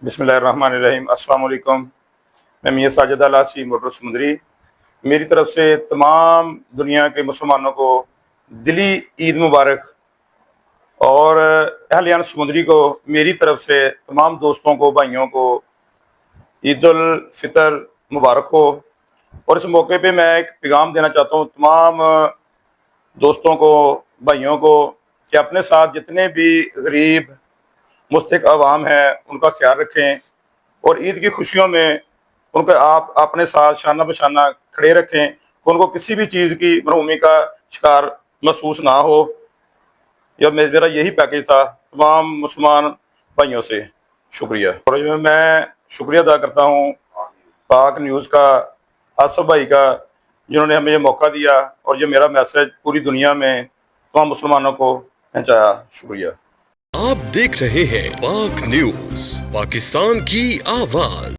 बिस्मिल्लाहिर्रहमानिर्रहीम। अस्सलाम वालेकुम। मैं मियां साजिद अल आसी मोटर समुंदरी, मेरी तरफ से तमाम दुनिया के मुसलमानों को दिली ईद मुबारक, और अहलियान समुंदरी को मेरी तरफ से तमाम दोस्तों को, भाइयों को ईद उल फितर मुबारक हो। और इस मौके पे मैं एक पैगाम देना चाहता हूँ तमाम दोस्तों को, भाइयों को, कि अपने साथ जितने भी गरीब मुस्तहिक अवाम है उनका ख्याल रखें, और ईद की खुशियों में उनको आप अपने साथ शाना बशाना खड़े रखें कि उनको किसी भी चीज़ की महरूमी का शिकार महसूस ना हो। या मेरा यही पैकेज था तमाम मुसलमान भाइयों से। शुक्रिया। और मैं शुक्रिया अदा करता हूँ पाक न्यूज़ का, आसफ भाई का, जिन्होंने हमें ये मौका दिया और ये मेरा मैसेज पूरी दुनिया में तमाम मुसलमानों को पहुँचाया। शुक्रिया। आप देख रहे हैं पाक न्यूज, पाकिस्तान की आवाज।